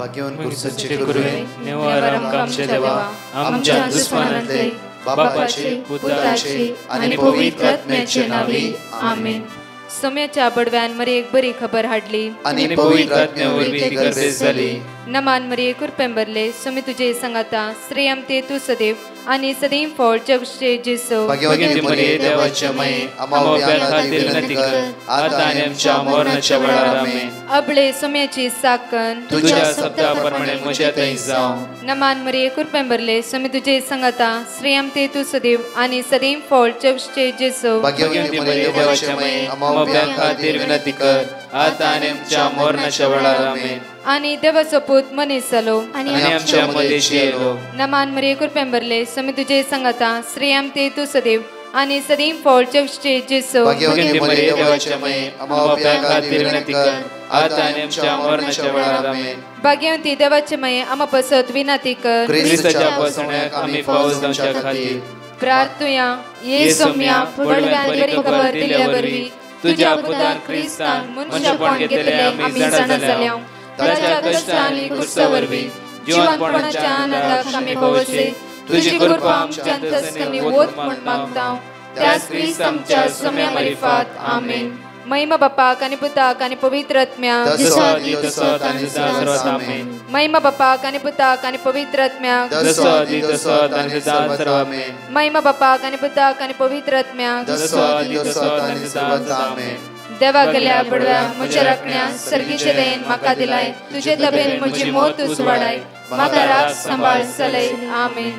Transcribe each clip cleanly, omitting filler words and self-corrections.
भाग्यवान कुर्सचे कुरुवे निवार आमच्या देवा आमच्या दुश्मनांतले बापाचे पुत्राचे आणि पवित्र आत्म्याचे नावे आमेन. सोम्याच्या बडव्यान मरी एक बरी खबर हाडली आणि पवित्र आत्म्यावर ती गर्देश झाली. नमान मरी कुरपेंबरले सोमी तुझे संगाता श्रेयम ते तू सदैव आणि सदैव फळ जगचे जेसो. भाग्यवती मरिये देवाच्या माये आम्हा खातीर विनंती कर आता आणि आमच्या मरणाच्या वेळार आमेन. अबळे सोम्याची साकन तुझ्या शब्दाप्रमाणे म्हज्या थंय जावं. नमान मरी कुरपेंबरले सोमी तुझे संगाता श्रेयम ते तू सदैव आणि सदैव फळ जगचे जेसो. भाग्यवती मरिये देवाच्या माये आम्हा खातीर विनंती कर आता आणि आमच्या मरणाच्या वेळार आमेन. आणि देवाचो पूत मनीस जालो आणि आमच्या मदेशी येलो. नमान मरी कुरपेंबरले सोमी तुझे संगाता श्रेयम ते तू सदैव आणि सदैव फळ जगचे जेसो. भाग्यवती मरिये देवाच्या माये आम्हा खातीर विनंती कर आता आणि आमच्या मरणाच्या वेळार आमेन. भाग्यवती देवाचे माये आम्हा पसत विनंती कर ख्रिस्ताच्या पासण्याक आम्ही पावस जावच्या खातीर प्रार्थुया. ये सोम्या बडव्यान बरी खबर दिल्या वरवी तुझ्या पुतान ख्रिस्तान मनुष्यपण घेतले आम्ही जाणा जाल्या. ताच्या कष्टांनी कुर्सावरवी जीवनपणाच्या आनंदाक आम्ही पावसे. तुझी कृपा आमच्या अंतस्करणी वोत म्हण मागता त्याच ख्रिस्त आमच्या सोम्या मरिफात आमेन. महिमा बापाक आणि पुताक आणि पवित्र आत्म्याक महिमा बापाक आणि पुताक आणि पवित्र आत्म्याक महिमा बापाक आणि पुताक आणि पवित्र आत्म्याक देवा गेल्या बडव्या म्हज्या राखण्या सर्गीचे देन म्हाका दिलाय. तुझे तबेन म्हजी मोत तूं वाडाय म्हाका राख सांबाळ चलय आमेन.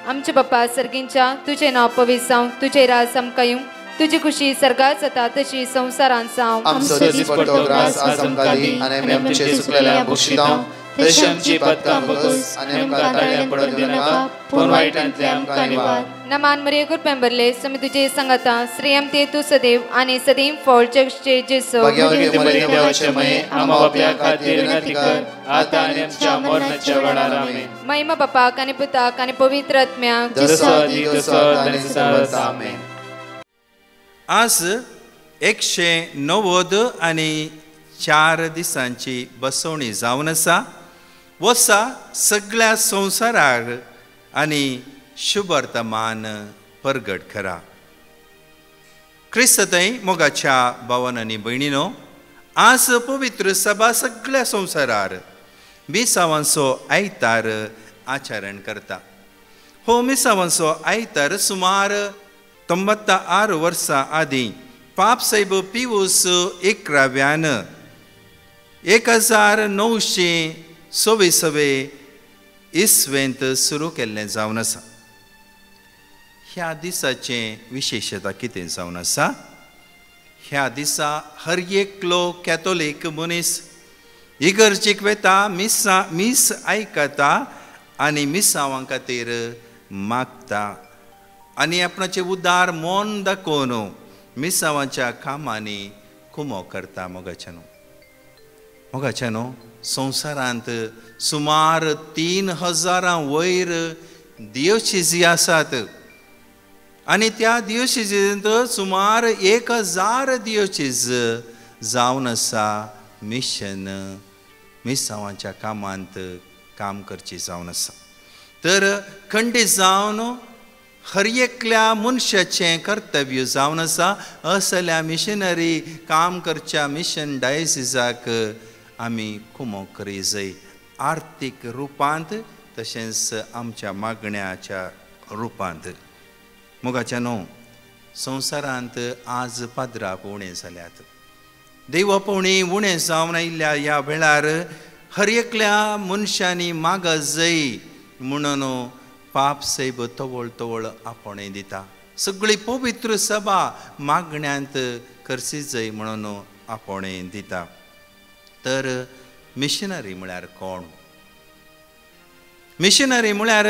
आमचे बाप्पा सर्गींच्या तुझे नाव पवित्र जावं. तुझे राज आमकां येवं. तुझी खुशी सर्गात जाता तशी संसारांत जावं. आमचो दिसपट्टो ग्रास आज आमकां दी आनी आमी आमचे सुकलेल्या बक्षितांव तशी आमची पातकां बगस आनी आमकां ताळ्यां पडूंक दिनाका पूण वायटांतले आमकां निवार. नमान मरिये कुरपेंबरले सोमी तुझे संगाता श्रेयम ते तू सदैव आणि सदैव फळ जगचे जेसो. भाग्यवती मरिये देवाचे माये आम्हा बापया खातीर विनंती कर आता आनी आमच्या मरणाच्या वेळार आमेन. महिमा बापाक आणि पुताक आणि पवित्र आत्म्याक आमेन. आज 194 दिसांची बसवणी जावन आसा. वसा सगळ्या संवसाराक आनी शुभवर्तमान परगट करा. क्रिस्त थंय मोगाच्या भावान आनी भयणीनो, आज पवित्र सभा सगळ्या संवसारार मिसावांचो आयतार आचरण करता. हो मिसावांचो आयतार सुमार 96 वर्सां आदीं पाप साहेब पिवूस 11व्यान 1926 इसवेंत सुरू केल्लें जावन आसा. ह्या दिसाचें विशेशता कितें जावन आसा? ह्या दिसा हर एकलो कॅथोलीक मनीस इगर्जेक वेता, मीस आयकता आनी मिसावां खातीर मागता आनी आपणाचें उदार मोन दाखोवन मिसावांच्या कामांनी कुमो करता. मोगाच्यानो संवसारांत सुमार 3000 वयर दियोसिजी आसात आनी त्या दियोसिजींत सुमार 1000 दियोसिज जावन आसा मिशन मिसावांच्या कामांत काम करची जावन आसा. तर खंडीत जावन हर एकल्या मनशाचें कर्तव्य जावन आसा. असल्या मिशनरी काम करच्या मिशन डायसिसाक आमी कुमो करी जाय, आर्थीक रुपांत तशेंच आमच्या मागण्याच्या रुपांत. मोगाच्यानो संवसारांत आज पाद्राक उणें जाल्यात. देवपवणी उणें जावन आयिल्ल्या ह्या वेळार हर एकल्या मनशांनी मागा जाय म्हणून पाप साहेब तवळ तवळ आपणें दिता. सगळी पवित्र सभा मागण्यांत करची जाय म्हणून आपणें दिता. तर मिशनरी म्हळ्यार कोण? मिशनरी म्हळ्यार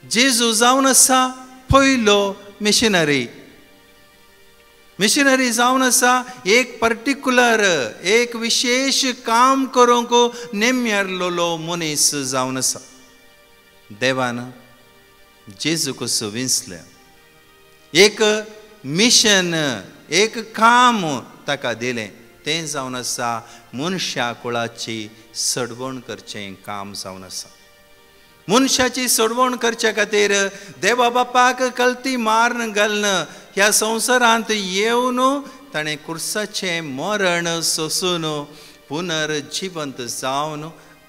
जेजू जावन आसा पयलो मिशनरी. मिशनरी जावन आसा एक पर्टिक्युलर एक विशेष काम करूंक नेम्यारलो मनीस जावन आसा. देवान जेजू कसो विंसले, एक मिशन एक काम ताका दिलें तें जावन आसा मनशा कुळाची सडवण करचें काम जावन आसा. मनशाची सडवण करचे खातीर देवा बापाक कल्ती मारून घालन ह्या संवसारांत येवन ताणें क्रुसाचें मरण सोसून पुनर्जिवंत जावन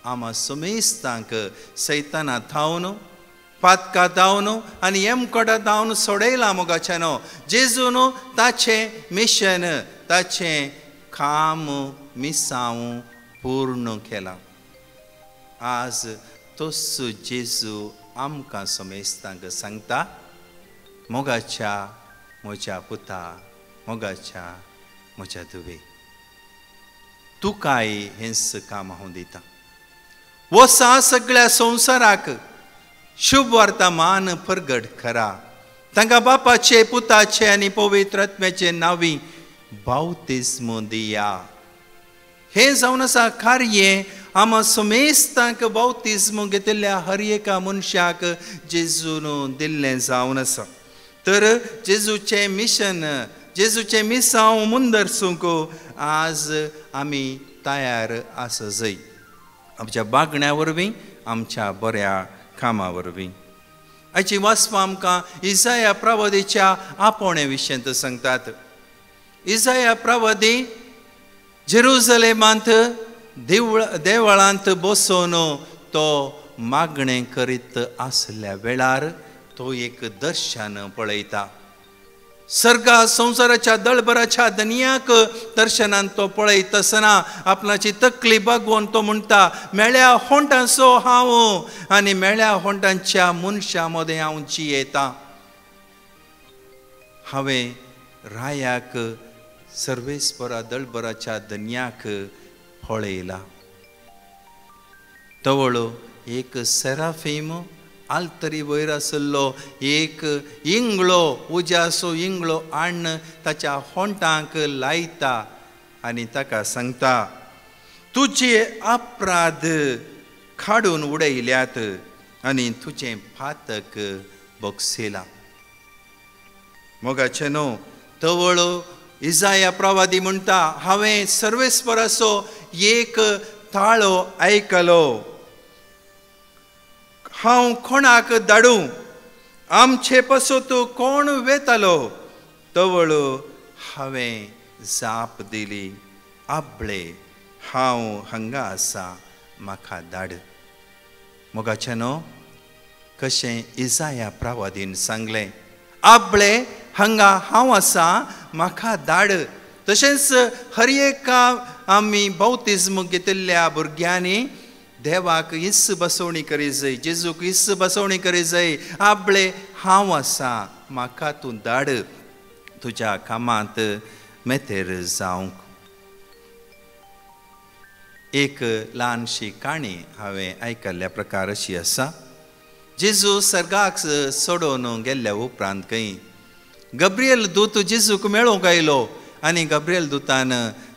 आमा समेस्तांक सैताना धांवन पातकां धांवन आनी येमकोडा धांवन सोडयलां मोगाच्यानो. जेजून ताचें मिशन ताचें काम मिसांव पूर्ण केलां. आज तोच जेजू आमकां समेस्तांक सांगता, मोगाच्या म्हज्या पुता, मोगाच्या म्हज्या धुवे, तुकाय हेंच काम हांव दितां. वसा सगळ्या संवसाराक शुभ वर्तमान प्रगट करा. तांकां बापाचे, पुताचे आनी पवित्र आत्म्याचे नांवी बावतिस्म दिया. हें जावन आसा कार्य आमा समेस्तांक बावतिस्म घेतिल्ल्या हर एका मनशाक जेजून दिल्लें जावन आसा. तर जेजूचें मिशन, जेजूचें मिसांव मुंदरसूंक आज आमी तयार आसा जाय. आमच्या बागण्या वरवीं, आमच्या बऱ्या कामा वरवीं. आयची वाचपां आमकां इसाया प्रवादीच्या आपोवणे विशयंत सांगतात. इसाया प्रवादी जेरुसलेमांत देवळांत बसून तो मागणें करीत आसल्या वेळार तो एक दर्शन पळयता. सर्गा संवसाराच्या दळभराच्या दुनियाक दर्शनान तो पळयत आसतना आपणाची तकली बागोवन तो म्हणटा, मेळ्या होंटांचो हांव आनी मेळ्या होंटांच्या मनशा मदें हांव जियेतां. हांवें रायाक सर्वेस्परा दळभराच्या दुनियाक पळयला. तवळो एक सेराफीम आल्तरी वयर आसलो एक इंगळो, उज्याचो इंगळो आण ताच्या होंटांक लायता आनी ताका सांगता, तुजे अपराध काडून उडयल्यात आनी तुजें पातक बोगसेलां. मोगाचें न्हू, तवळो इसाया प्रवादी म्हणटा, हांवें सर्वेस्पराचो एक ताळो आयकलो. हांव कोणाक धाडूं? आमचे पासून कोण वेतालो? तवळो हांवें जाप दिली, आबळे हांव हांगा आसा, म्हाका धाड. मोगाचें न्हू, कशें इसाया प्रवादीन सांगलें, आबळे हांगा हांव आसा, म्हाका धाड. तशेंच हर एका आमी बावतिस्म घेतिल्ल्या भुरग्यांनी देवाक हिस्स बसवणी करी जाय, जेजूक हिस्स बसवणी करी जाय. आबळे हांव आसा, म्हाका तूं धाड तुज्या कामांत मेतेर जावंक. एक ल्हानशी काणी हांवें आयकल्ल्या प्रकार अशी आसा. जेजू सर्गाक सोडून गेल्ल्या उपरांत खंय गब्रियल दूत जेजूक मेळूंक आयलो आनी गब्रियल दुतान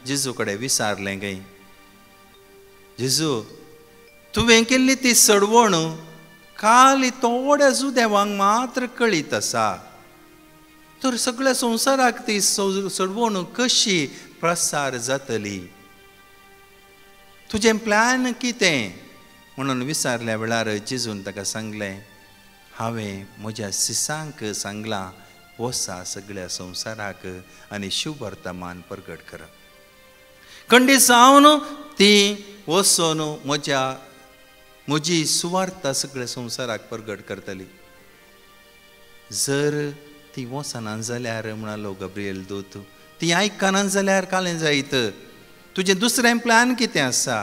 जेजू कडेन विचारलें, खंय जेजू तुवें केल्ली ती सडवण काल थोड्या जुदेवांक मात्र कळीत आसा, तर सगळ्या संवसाराक ती सडवण कशी प्रसार जातली? तुजें प्लॅन कितें? म्हणून विचारल्या वेळार जेजून ताका सांगलें, हांवें म्हज्या शिसांक सांगलां, वसा सगळ्या संवसाराक आनी शुभ वर्तमान प्रगट करा. खंडीत जावन ती वचून म्हजी सुवार्ता सगळ्या संवसाराक प्रगट करतली. जर ती वचना जाल्यार, म्हणालो गब्रियल दूत, ती आयकना जाल्यार कालें जायत. तुजें दुसरें प्लॅन कितें आसा?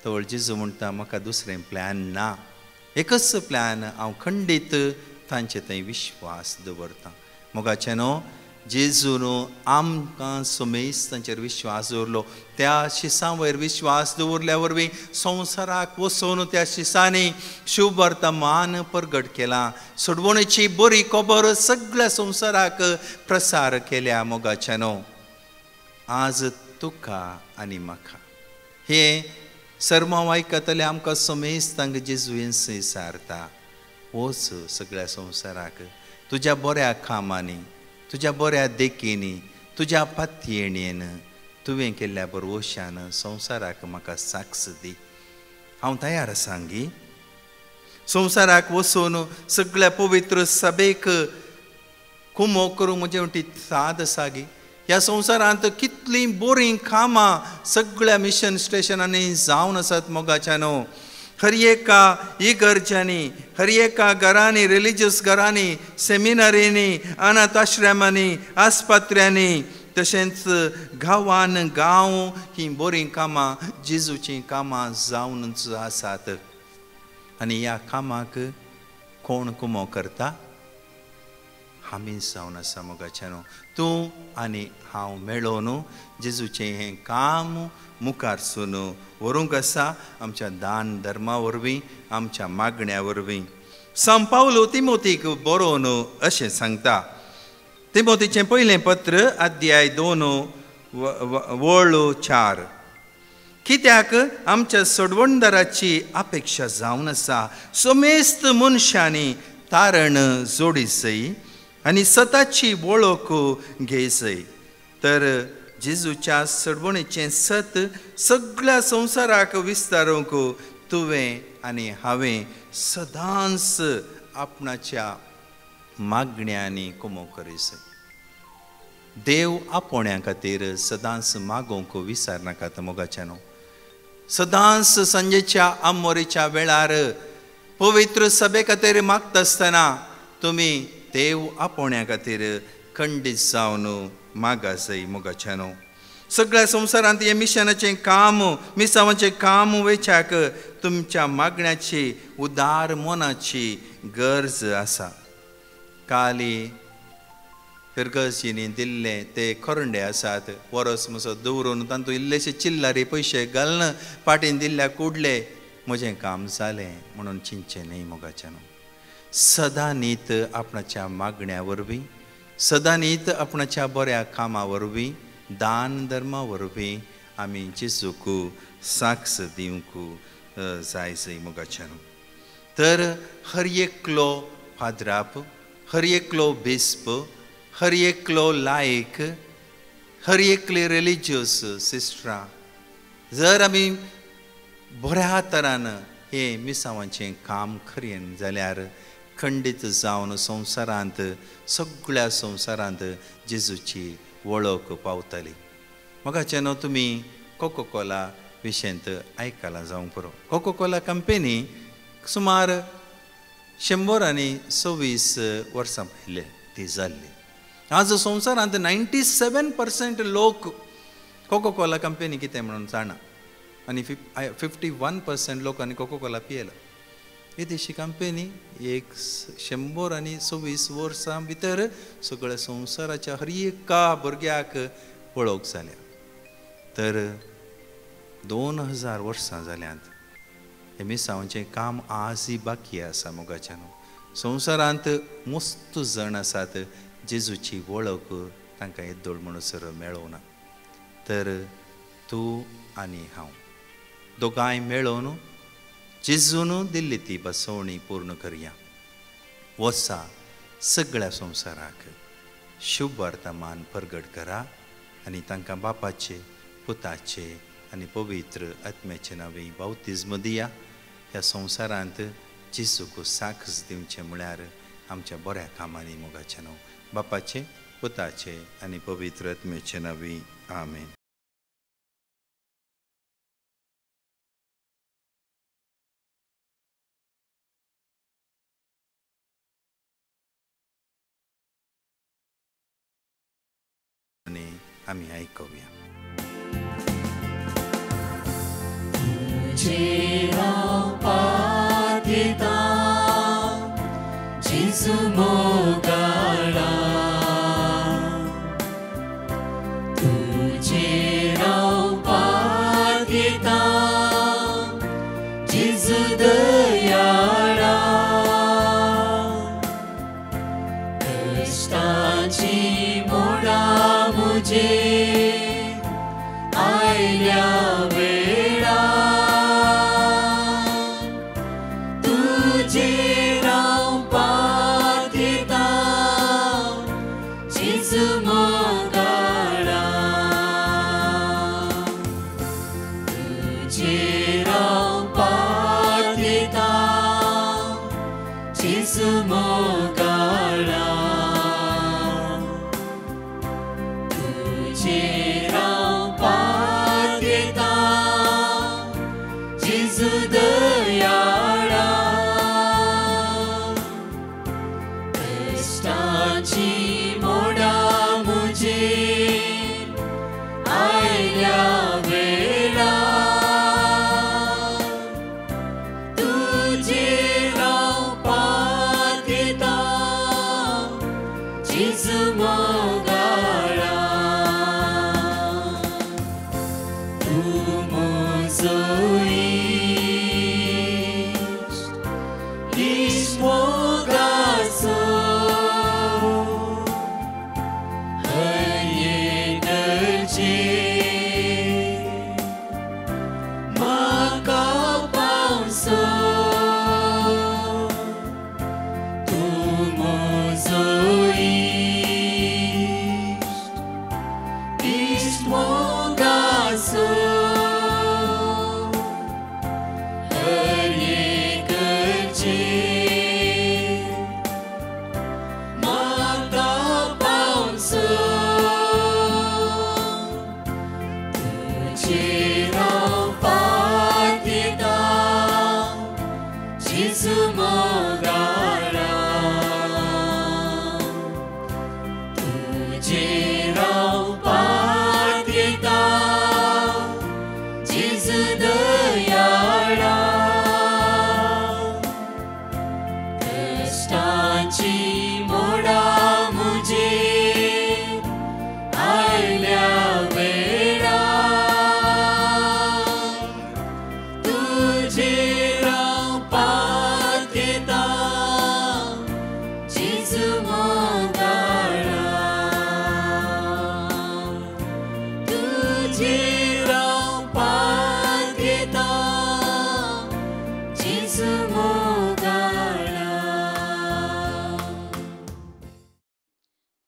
तवळ जेजू म्हणटा, म्हाका दुसरें प्लॅन ना, एकच प्लॅन, हांव खंडीत तांचे थंय विश्वास दवरतां. मोगाचें न्हू, जेजून आमकां समेस्त तांचेर विश्वास दवरलो. त्या शिसां वयर विश्वास दवरल्या वरवीं संवसाराक वचून त्या शिसांनी शुभ वर्तमान प्रगट केलां. सडवणेची बरी खबर सगळ्या संवसाराक प्रसार केल्या. मोगाचें न्हू, आज तुका आनी म्हाका हे सर्मांव आयकतले आमकां समेस्तांक जेजू येस सारता, वच सगळ्या संवसाराक तुज्या बऱ्या कामांनी, तुज्या बऱ्या देखींनी, तुज्या पातयेणेन, तुवें केल्ल्या बरोवशान संवसाराक म्हाका साक्ष दी. हांव तयार सांगी संवसाराक वचून सगळ्या पवित्र सभेक कुमो करूं म्हजे वटी साद सागी. ह्या संवसारांत कितलीं बरीं कामां सगळ्या मिशन स्टेशनांनी जावन आसात मोगाच्यानो. हर एका इगर्जांनी, हर एका घरांनी, रिलिजियस घरांनी, सेमिनारींनी, अनाथ आश्रमांनी, आस्पत्र्यांनी, तशेंच गांवान गांव ही बरीं कामां जेजूचीं कामां जावनच आसात. आनी ह्या कामाक कोण कुमो करता? आमी जावन आसा मोगाच्यानो. तूं आनी हांव मेळोन जेजूचें हें काम मुखार सून व्हरूंक आसा आमच्या दान धर्मा वरवीं, आमच्या मागण्या वरवीं. सांत पावलो तिमोथीक बरोवन अशें सांगता. तिमोथीचें पयलें पत्र अध्याय 2 वळ 4. कित्याक आमच्या सोडवणदाराची अपेक्षा जावन आसा सोमेस्त मनशांनी तारण जोडिसय आनी सताची वळख घेयसय. तर जेजूच्या सोडवणेचें सत सगळ्या संवसाराक विस्तारूंक तुवें आनी हांवें सदांच आपणाच्या मागण्यांनी कुमो करीसय. देव आपोण्या खातीर सदांच मागोवंक विसरनाकात मोगाच्यानो. सदांच संजेच्या आमोरेच्या वेळार पवित्र सभे खातीर मागता आसतना तुमी देव आपोण्या खातीर खंडीत जावन मागासय मोगाच्यानो. सगळ्या संवसारांत हे मिशनाचें काम, मिसावांचें काम वेच्याक तुमच्या मागण्याची उदार मनाची गरज आसा. काली फिरगसजीनी दिल्ले ते खरंडे आसात वरस मसो दवरून तातूंत इल्लेशे चिल्लारी पयशे घालून पाटीन दिल्ल्या कुडले म्हजें काम जालें म्हणून चिंतचें न्ही मोगाच्यानो. सदां न्हीत आपणाच्या मागण्या वरवीं, सदां न्हीत आपणाच्या बऱ्या कामा वरवीं, दान धर्मा वरवीं आमी जेजूक साक्ष दिवंक जायसय मोगाच्यानो. तर हर एकलो फादराप, हर एकलो बिस्प, हर एकलो लायक, हर एकले रिलिजियस सिस्टरां जर आमी बऱ्या तरान हे मिसावांचें काम करीन जाल्यार खंडीत जावन संवसारांत, सगळ्या संवसारांत जेजूची वळख पावतली. मोगाच्यानो तुमी कोकोकोला विशयंत आयकलां जावंक पुरो. कोकोकोला कंपनी सुमार 126 वर्सां पयले ती जाल्ली. आज संवसारांत 97% लोक कोकोकोला कंपनी कितें म्हणून जाणा आनी 51% लोकांनी कोकोकोला पियेला. ही देशी कंपनी 126 वर्सां भितर सगळ्या संवसाराच्या हर एका भुरग्याक वळख जाल्या. तर 2000 वर्सां जाल्यांत हे मिसावांचें काम आजय बाकी आसा मोगाच्यानो. संवसारांत मस्त जण आसात जेजूची वळख तांकां येदोळ म्हणसर मेळोना. तर तूं आनी हांव दोगांय मेळोन जेजून दिल्ली ती बसवणी पूर्ण करया. वसा सगळ्या संवसाराक शुभ वर्तमान प्रगट करा आनी तांकां बापाचे, पुताचे आनी पवित्र आत्म्याचे नांवे बावतिस्म दिया. ह्या संवसारांत जेजूक साक्ष दिवचें म्हळ्यार आमच्या बऱ्या कामांनी मोगाच्यानो. बापाचे, पुताचे आनी पवित्र आत्म्याचे नांवे आमेन. आमी आयकुया. जेजू मोगाळा तुजे रावपाक येता. जेजू दयाळा कश्टाची मोडा मुझे आयल्या वेळा. तुजे रावपाक येता जेजू मोगाळा. मोडा मुझे आयल्या वेळा तुझे रावपाक येता जेजू मोगाळा तूं म्हजो इश्ट मोगाचो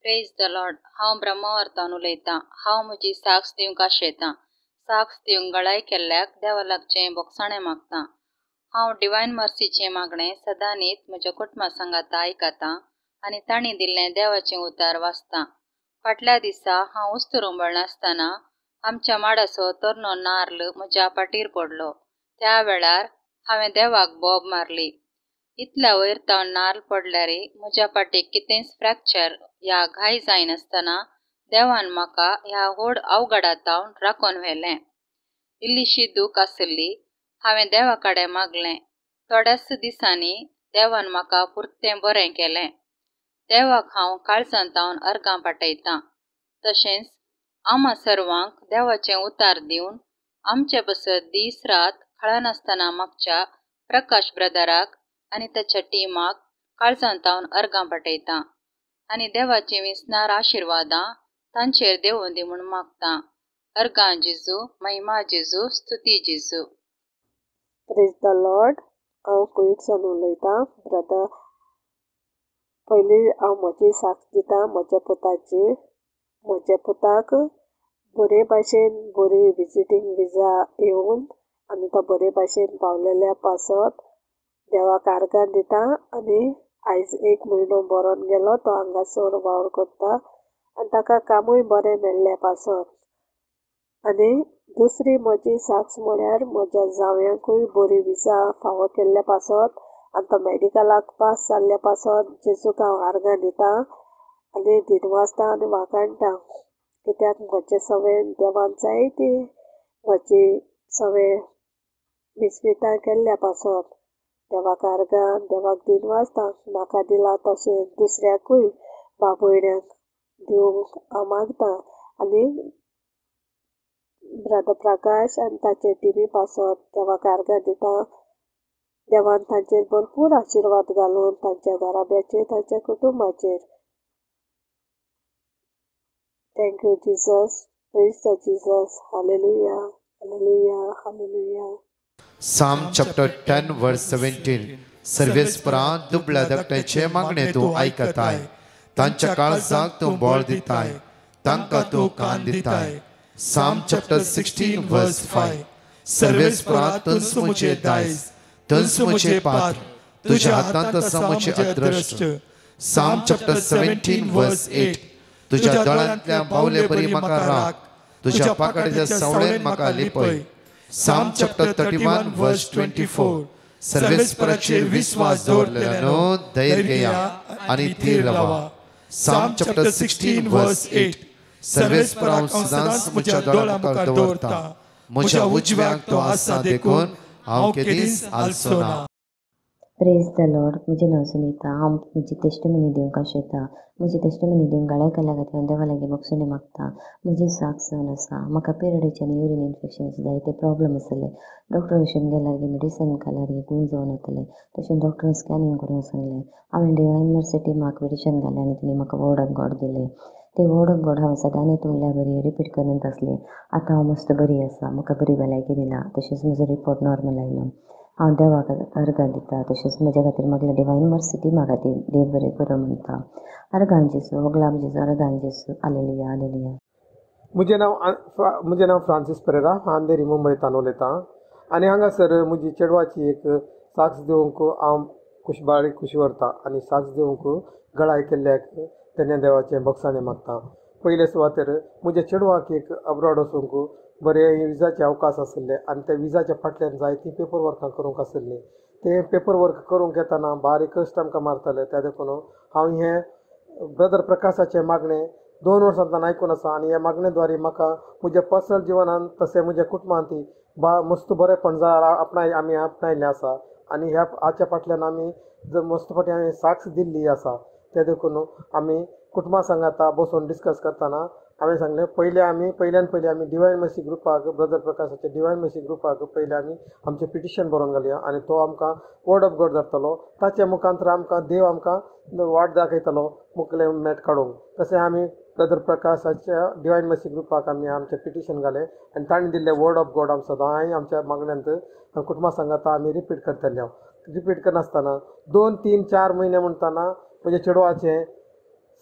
प्रेज द लॉर्ड. हांव ब्रह्मावर्तान उलयतां. हांव म्हजी साक्ष दिवंक आशेतां. साक्ष दिवंक गळाय केल्ल्याक देवा लागचें बोगसाणें मागतां. हांव डिवायन मर्सीचें मागणें सदां न्हीद म्हज्या कुटुंबा सांगाता आयकतां आनी तांणी दिल्लें देवाचें उतार वाचतां. फाटल्या दिसा हांव उस्तुरुंबळ नासतना आमच्या माडाचो तरनो नार्ल म्हज्या पाटीर पडलो. त्या वेळार हांवें देवाक बोब मारली. इतल्या वयर तावन नाल्ल पडल्यार म्हज्या पाटीक कितेंच फ्रॅक्चर ह्या घाय जायनासतना देवान म्हाका ह्या व्हड अवघडातावन राखून व्हेलें. इल्लीशी दूख आसली. हांवें देवा कडेन मागलें. थोड्याच दिसांनी देवान म्हाका पुर्तें बरें केलें. देवाक हांव काळजांतावन अर्गां पाठयतां. तशेंच आम्हा सर्वांक देवाचें उतार दिवन आमचे बसत दीस रात खळनासतना मागच्या प्रकाश ब्रदराक आनी ताच्या टिमाक काळजांतावन अर्गां पाठयतां आनी देवाची विस्नार आशिर्वादां तांचेर देवूं दी म्हूण मागतां. अर्गां जेजू, महिमा जेजू, स्तुती जेजू. Praise the Lord. हांव कुयटसान उलयतां. ब्रदर, पयलीं हांव म्हजी साक्ष दितां म्हज्या पुताची. म्हज्या पुताक बरे भाशेन बरी विजिटींग विजा येवन आनी तो बरे भाशेन पावलेल्या पासत देवाक आर्गां दिता आनी आयज 1 म्हयनो बरोन गेलो. तो हांगासर वावर करता आनी ताका कामूय बरें मेळ्ळ्या पासत. आनी दुसरी म्हजी साक्ष म्हळ्यार म्हज्या जावयांकूय बरी विजा फावो केल्ल्या पासत आनी तो मॅडिकलाक पास जाल्ल्या पासत जेजूक हांव आर्गां दितां आनी दिनवासता आनी वाखाणटां. कित्याक म्हजे सवें देवान जायती म्हजी सवें विस्वितां केल्ल्या पासत देवाक आर्गां देवाक दिनवासता म्हाका दिला तशें दुसऱ्याकूय भाव भयण्यांक दिवंक हांव मागतां. आनी ब्रदर प्रकाश आनी ताचे टिमी पासत देवाक आर्गां दिता. देवान तांचेर भरपूर आशिर्वाद घालून तांच्या घराब्याचेर तांच्या कुटुंबाचेर. Thank you Jesus. Praise the Jesus. Hallelujah, hallelujah, hallelujah. Psalm chapter 10 verse 17. सर्वेस्परां दुबळ्या धाकट्याचे मागणे तूं आयकताय. तांच्या काळजाक तूं बळ दिताय. तांकां तूं कान दिताय. Psalm chapter 16 verse 5. सर्वेस्परां तंस मुझे दायज, तंस मुझे पात्र, तुझ्या हातांत आसा मुझे अद्रश्ट. Psalm chapter 17 verse 8. तुझ्या दोळ्यांतल्या बावले बरी म्हाका राख, तुझ्या पाकड्याच्या सावळेन म्हाका लिपय. Psalm chapter 31 verse 24. सर्वेस्पराचेर विश्वास दवरलेल्यानो धैर्य घेया आनी थीर रावा. Psalm chapter 16 verse 8. सर्वेस्पर हांव सदांच म्हज्या दोळ्या मुखार दवरता. म्हज्या उजव्याक तो आसा देखून हांव केदींच आलसो ना. Praise the Lord. म्हजें नांव सुनीता. हांव म्हजी टेस्टमनी दिवंक आशेता. म्हजी टेस्टमनी दिवंक गाळ्या केल्या खातीर हांव देवा लागीं मोक्षणे मागता. म्हजी साक सन आसा. म्हाका पिरियडाचें आनी युरीन इन्फेक्शनाचे जायते प्रॉब्लेम आसले. डॉक्टर भशेन गेल्यार मेडिसीन खाल्यार गूण जावन वतलें. तशें डॉक्टरान स्कॅनिंग करूंक सांगलें. हांवें डिवायन मर्सी मेडिटेशन घालें आनी तिणी म्हाका वर्ड ऑफ गॉड दिलें. ते वर्ड ऑफ गॉड हांवें सदांच उरल्या बरी रिपीट करत आसली. आतां हांव मस्त बरी आसा. म्हाका बरी भलायकी दिला. तशेंच म्हजो रिपोर्ट नॉर्मल आयलो. हांव देवाक अर्घां दिता. तशेंच म्हज्या खातीर मागलें डिवायन मर्सी म्हाका ती देव बरें करूं म्हणटा. अर्घां जेसू, वगलाम जेसू, अर्घां जेसू. Hallelujah hallelujah. म्हजें नांव फ्रांसीस पेरेरा. हांव अंधेरी मुंबयतान उलयतां. आनी हांगासर म्हजी चेडवाची एक साक्ष दिवंक हांव खुशी व्हरतां. आनी साक्ष दिवंक गळाय केल्ल्याक धन्य देवाचें बक्षाणें मागतां. पयले सुवातेर म्हज्या चेडवाक एक अब्रॉड वचूंक बरे विजाचे अवकाश आसले आनी त्या विजाच्या फाटल्यान जायतीं पेपर वर्कां करूंक आसलीं. ते पेपर वर्क करूंक येताना बारीक कश्ट आमकां मारताले. त्या देखून हांव हें ब्रदर प्रकाशाचें मागणें 2 वर्सांतल्यान आयकून आसा. आनी ह्या मागणे द्वारे म्हाका म्हज्या पर्सनल जिवनांत तशें म्हज्या कुटुंबांत मस्त बरेपण आमी आपणायल्लें आसा. आनी हाच्या फाटल्यान आमी मस्त फाटी हांवें साक्ष दिल्ली आसा. ते देखून आमी कुटुंबा सांगाता बसून डिस्कस करतना हांवें सांगलें पयल्यान पयलीं आमी डिवायन मर्सी ग्रुपाक ब्रदर प्रकाशाच्या डिवायन मर्सी ग्रुपाक पयलीं आमी आमचें पिटिशन बरोवन घालुया. आनी तो आमकां वर्ड ऑफ गॉड धाडटलो. ताचे मुखांतर आमकां देव आमकां वाट दाखयतलो मुखलें मेट काडूंक. तशें आमी ब्रदर प्रकाशाच्या डिवायन मर्सी ग्रुपाक आमी आमचें पिटिशन घालें आनी ताणें दिल्लें वर्ड ऑफ गॉड आमी सदांय आमच्या मागण्यांत कुटुंबा सांगाता आमी रिपीट करतले. रिपीट करनासतना 2, 3, 4 म्हयने म्हणटाना म्हज्या चेडवाचें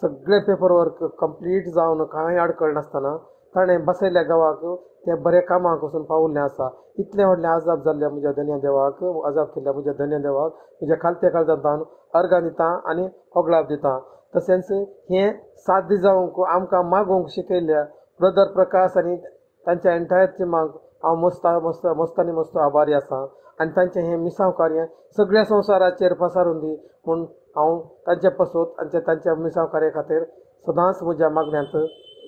सगळें पेपर वर्क कंप्लीट जावन कांय आडखळ नासतना ताणें बसयल्ल्या गांवाक तें बरें कामाक वचून पावल्लें आसा. इतलें व्हडलें आजाब जाल्ल्या म्हज्या धन्य देवाक आजाब केल्ल्या म्हज्या धन्य देवाक म्हज्या खालत्या काळजांतान अर्घां दितां आनी होगलाप दितां. तशेंच हें साध्य जावंक आमकां मागूंक शिकयल्ल्या ब्रदर प्रकाश आनी तांच्या एंटायर टिमाक हांव मस्तानी मस्त आभारी आसां. आनी तांचें हें मिसांव कार्य सगळ्या संवसाराचेर पसारून दी म्हूण हांव तांचे पासून तांच्या मिसांव कार्या खातीर सदांच म्हज्या मागण्यांत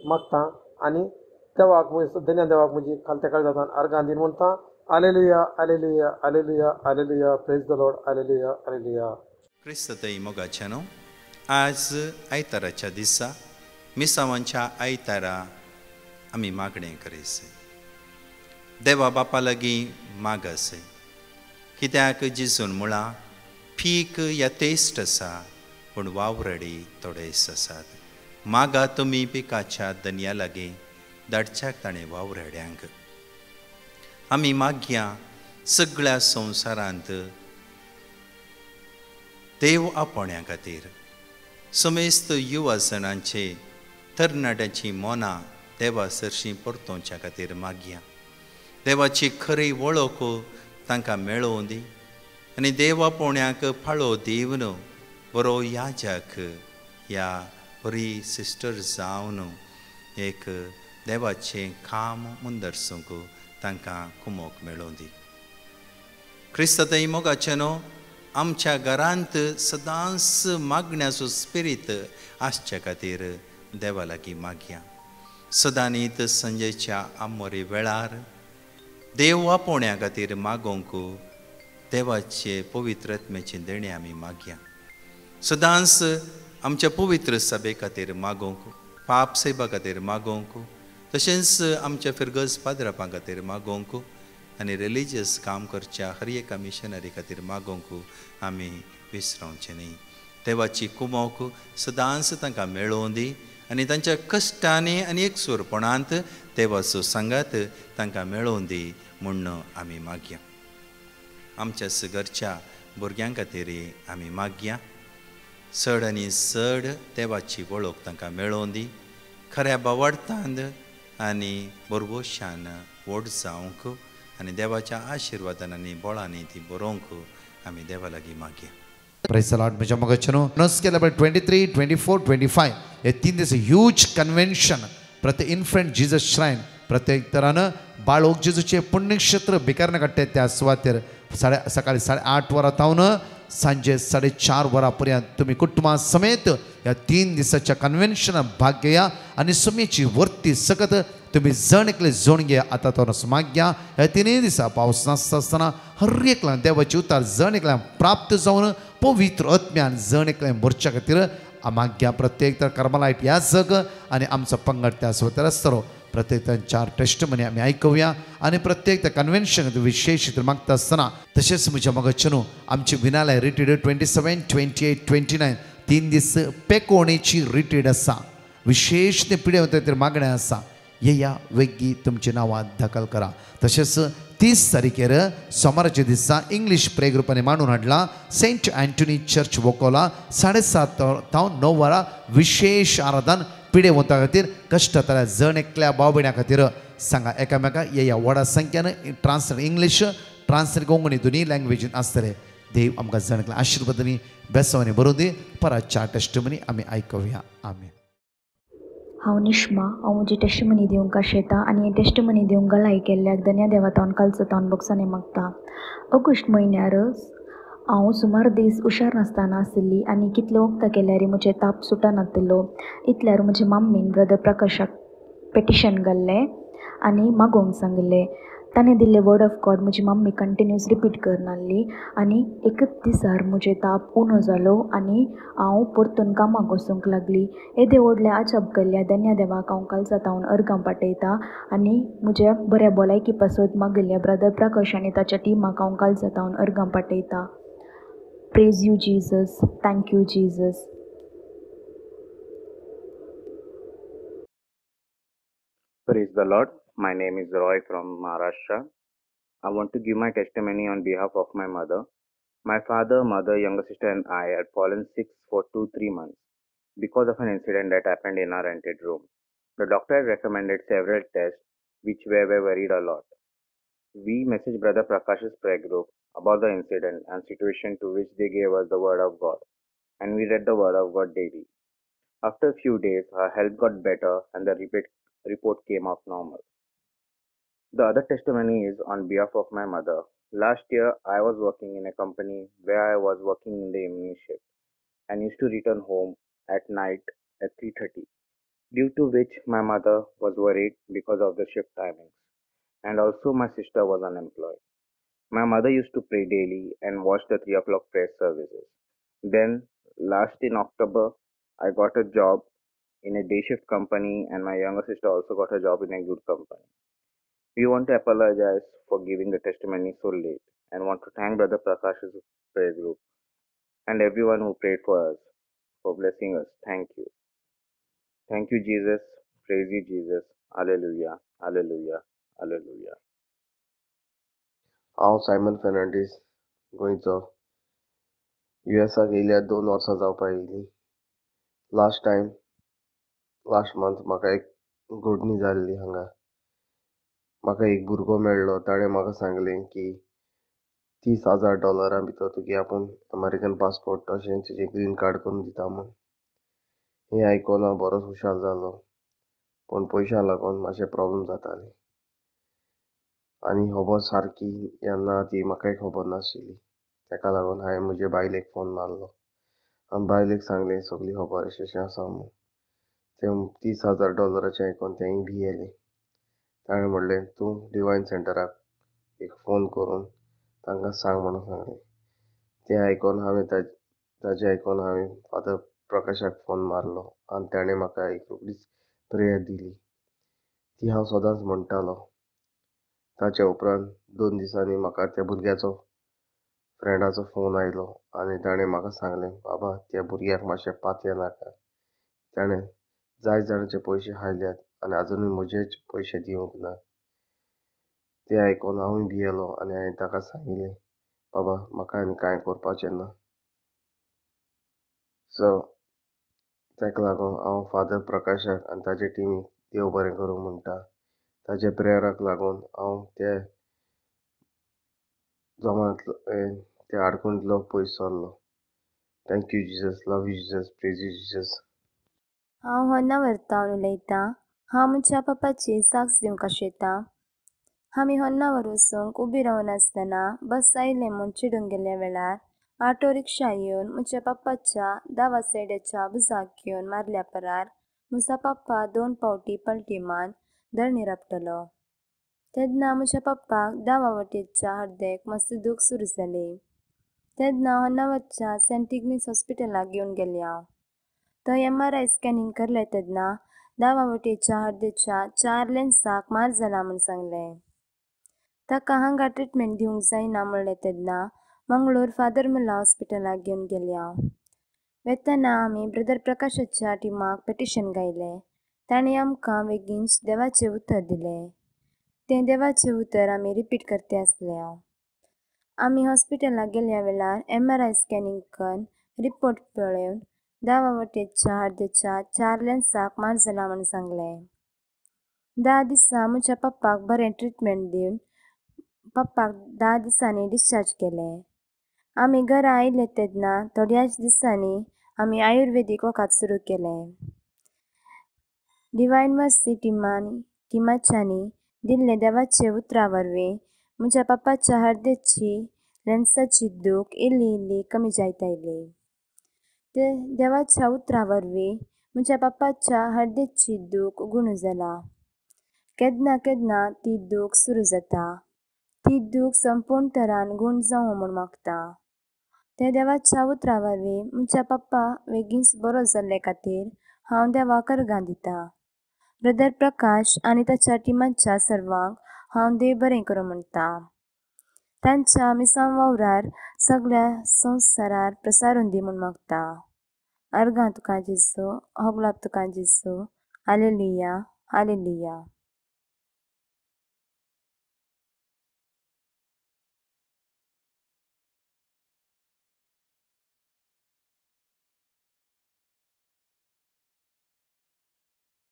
मागतां. आनी देवाक धन्य देवाक म्हजी खालत्या काळजांतान अर्घां दिन म्हणटा. Hallelujah hallelujah hallelujah hallelujah. Praise the Lord. Hallelujah hallelujah. क्रिस्ततय मोगाचेनो आज आयताराच्या दिसा मिसावांच्या आयतारा आमी मागणें करीस. देवा बापा लागीं मागस. कित्याक जिजून मुळां पीक यथेश्ट आसा पूण वावरडी थोडेच आसात. मागा तुमी पिकाच्या धन्या लागीं धाडच्याक ताणें वावरड्यांक. आमी मागया सगळ्या संवसारांत देव आपोवण्या खातीर समेस्त युवा जणांचे तरणाट्याची मोना देवा सरशीं परतोवच्या खातीर मागया. देवाची खरी वळख तांकां मेळोवं दी आनी देव आपोवण्याक फाळो दिवन बरो याजक ह्या बरी सिस्टर जावन एक देवाचें काम मुंदरसूंक तांकां कुमोक मेळोवं दी. क्रिस्ततय मोगाचेनो आमच्या घरांत सदांच मागण्याचो स्पिरीट आसचे खातीर देवा लागीं मागया. सदांनीत संजेच्या आमोरी वेळार देव आपोवण्या खातीर मागोवंक देवाचे पवित्र आत्म्याची देणी आमी मागया. सदांच आमच्या पवित्र सभे खातीर मागोवंक, पाप सेवा खातीर मागोवंक, तशेंच आमच्या फिरगज पाद्रापां खातीर मागोवंक आनी रिलिजियस काम करच्या हर एका मिशनरी खातीर मागोवंक आमी विसरवचें न्ही. देवाची कुमोक सदांच तांकां मेळोवं दी आनी तांच्या कश्टांनी आनी एकसुरपणांत देवाचो सांगात तांकां मेळोवं दी म्हूण आमी मागया. आमच्या घरच्या भुरग्यां खातीर आमी मागया. चड आनी चड देवाची वळख तांकां मेळोवं दी. खऱ्या बावार्थांत आनी बरवशान व्हड जावंक आनी देवाच्या आशिर्वादान आनी बळांनी ती बरोवंक आमी देवा लागीं मागया. Praise the Lord. म्हज्या मोगाचेनो नस केल्या 23, 24, 25 हे 3 दीस ह्यूज कन्वेन्शन प्रत्येक इन्फंट जीजस श्रायन प्रत्येक तरानं बाळोक जेजूचे पुण्यक्षेत्र बेकारनं काडटे त्या सुवातेर सकाळी 8:30 तावन सांजे 4:30 वरांपर्यंत तुम्ही कुटुंबा समेत या 3 दिसाच्या कन्व्हेन्शन भाग घेया आणि सुमेची वर्ती सकत तुम्ही जण एकले जोण घ्या. आता तो माग्या ह्या 3 दिसा पावस नासतना हर एकल्या देवाचे उतार जण एकल्या प्राप्त जावन पवित्र आत्म्यान जण एकल्या भरच्या खातीर माग्या. प्रत्येक तर कर्मलायट या जग आणि आमचा पंगड त्या स्वतर आसतलो. प्रत्येक 4 टेस्टमनी आम्ही ऐकूया आणि प्रत्येक त्या कन्व्हेन्शन विशेष मागता असताना तसेच म्हज्या मगचनू आमची विनालय रिट्रीट 27, 28, 29 3 दीस पेकोणेची रिट्रीट आसा. विशेष ते पिढे होते मागण्या आसा. या वेगळी तुमची नांवां दाखल करा. तसेच 30 तारखेर सोमाराच्या दिसा इंग्लिश प्रे ग्रुपाने मांडून हाडला. सेंट अँटनी चर्च वोकोला 7:30 ते 9 वरां विशेष आराधन पिढे वता खातीर कश्टतल्या जण एकल्या भाव भयण्यां खातीर सांगा. एकामेका या व्हडा संख्येन ट्रान्सलेट इंग्लीश ट्रान्सलेट कोंकणी दोनी लँग्वेजीन आसतले. देव आमकां जण एकल्या आशिर्वादांनी बेसवांनी बरोवन दी. परतच्या टेस्टमनी आमी आयकुया. आमेन. हांव निश्मा. हांव म्हजी टेस्टमनी दिवंक आशेता आनी हे टेस्टमनी दिवंक गलाय केल्ल्याक धन्य देवातावन कालचो तावन बॉक्सांनी मागता. ऑगस्ट म्हयन्यार हांव सुमार दीस हुशार नासतना आशिल्ली आनी कितले वखदां केल्यार म्हजे ताप सुटनासलो. इतल्यार म्हजे मम्मीन ब्रदर प्रकाशाक पेटिशन घाल्लें आनी मागोवंक सांगलें. ताणें दिल्ले वर्ड ऑफ गॉड म्हजी मम्मी कंटिन्यूस रिपीट करनासली आनी एकच दिसार म्हजे ताप उणो जालो आनी हांव परतून कामाक वचूंक लागली. येदे व्हडले अजाप केल्ल्या धन्य देवाक हांव कालचा तावन अर्गां पाठयता आनी म्हज्या बऱ्या भलायकी पासत मागिल्ल्या ब्रदर प्रकाश आनी ताच्या टिमाक हांव कालचा तावन अर्गां पाठयता. Praise you Jesus. Thank you Jesus. Praise the Lord. My name is Roy from Maharashtra. I want to give my testimony on behalf of my mother. My father, mother, younger sister and I had fallen sick for 2-3 months because of an incident that happened in our rented room. The doctor had recommended several tests which we were worried a lot. We messaged Brother Prakash's prayer group about the incident and situation, to which they gave us the word of God, and we read the word of God daily. After a few days, her health got better and the report came out normal. The other testimony is on behalf of my mother. Last year, I was working in a company where I was working in the evening shift and used to return home at night at 3:30, due to which my mother was worried because of the shift timings, and also my sister was unemployed. My mother used to pray daily and watch the 3 o'clock prayer services. Then, last in October, I got a job in a day shift company, and my younger sister also got a job in a good company. We want to apologize for giving the testimony so late and want to thank Brother Prakash's prayer group and everyone who prayed for us, for blessing us. Thank you. Thank you, Jesus. Praise you, Jesus. Hallelujah. Hallelujah. Hallelujah. हांव Simon Fernandes गोंयचो. युएसाक येयल्या 2 वर्सां जावपाक येयलीं. Last month म्हाका एक घडणी जाल्ली हांगा. म्हाका एक भुरगो मेळ्ळो. ताणें म्हाका सांगलें की $30,000 भितर तुगे आपूण अमेरिकन पासपोर्ट तशें तुजें ग्रीन कार्ड करून दिता म्हूण. हें आयकून हांव बरोच हुशाल जालो. पूण पयशां लागून मातशें प्रॉब्लम जाताले आनी खबर सारकी या ना ती म्हाकाय खबर नाशिल्ली. ताका लागून हांवें म्हजे बायलेक फोन मारलो आनी बायलेक सांगलें सगळी खबर अशें अशें आसा म्हूण. तें $30,000 आयकून तेंय भियेले. ताणें म्हणलें तूं डिवायन सेंटराक एक फोन करून तांकां सांग म्हणून सांगलें. तें आयकून ताजें आयकून हांवें फादर प्रकाशाक फोन मारलो आनी ताणें म्हाका एक रोखडीच प्रेयर दिली. ती हांव सदांच म्हणटालो. ताच्या उपरांत 2 दिसांनी म्हाका त्या भुरग्याचो फ्रेंडाचो फोन आयलो आनी ताणें म्हाका सांगलें बाबा त्या भुरग्याक मातशें पातयें नाका. ताणें जाय जाणांचे पयशे खायल्यात आनी आजुनूय म्हजेच पयशे दिवंक ना. तें आयकून हांवूय भियेलो आनी हांवें ताका सांगिल्लें बाबा म्हाका आनी कांय करपाचें ना. सो ताका लागून हांव फादर प्रकाशाक आनी ताचे टिमीक देव बरें करूं म्हणटा. ताचे प्रेयराक लागून हांव ते जमात ते आडकुंतलो पयस सरलो. Thank you Jesus. Love you Jesus. Praise you Jesus. हांव होन्ना व्हरतावन उलयतां. हांव म्हज्या पापाची साक्ष दिवंक आशेतां. आमी होन्ना व्हर वचूंक उबी रावनासतना बस आयलें म्हूण चिडून गेल्या वेळार ऑटो रिक्षा येवन मुझ्या पप्पाच्या दावा सेड्याच्या बुजाक घेवन मारल्या परार मुसा पप्पा 2 पावटी पलटी मान धरणी रपटलो. तेन्ना मुझ्या पप्पाक दावा वटेच्या हड्ड्याक मस्त दूख सुरू जाले. तेन्ना होन्नावरच्या सेंट इग्नीस हॉस्पिटलाक घेवन गेले हांव. थंय MRI स्कॅनिंग करलें तेन्ना दावा वटेच्या हड्ड्याच्या 4 लेन्साक मार जाला म्हूण सांगलें. ताका हांगा ट्रिटमेंट दिवंक जायना म्हणलें तेन्ना मंगळूर फादर मुल्ला हॉस्पिटलाक घेवन गेले हांव. वेतना आमी ब्रदर प्रकाशाच्या टिमाक पेटिशन गायलें. ताणें आमकां बेगीनच देवाचें उतर दिलें. तें देवाचें उतर आमी रिपीट करते आसले हांव. आमी हॉस्पिटलाक गेल्ल्या वेळार MRI स्कॅनिंग करून रिपोर्ट पळोवन दावा वटेच्या हड्ड्याच्या 4 लेन्साक मार जाला म्हूण सांगलें. 10 दिसा मुझ्या पप्पाक बरें ट्रिटमेंट दिवन पप्पाक 10 दिसांनी डिस्चार्ज केलें. आमी घरा आयले तेन्ना थोड्याच दिसांनी आमी आयुर्वेदीक वखद सुरू केलें. डिवायन मर्सी टिमाच्यांनी दिल्ले देवाचे उतरा वरवीं मुझ्या पप्पाच्या हड्ड्याची लेन्साची दूख इल्ली इल्ली कमी जायत आयली. ते देवाच्या उतरा वरवीं मुझ्या पप्पाच्या हड्ड्याची दूख उगणू जाला. केदना केदना ती दूख सुरू जाता. ती दूख संपूर्ण तरान गुण जावं म्हूण मागता. ते देवाच्या उतरा वरवीं मुझ्या पप्पा बेगीनच बरो जाल्ले खातीर हांव देवाक अर्गां दितां. ब्रदर प्रकाश आनी ताच्या टिमाच्या सर्वांक हांव देव बरें करूं म्हणटा. तांच्या मिसांव वावरार सगळ्या संवसारार प्रसारून दी म्हूण मागता. अर्गां तुका जेसू, होगलाप तुका जेसू. Hallelujah, hallelujah.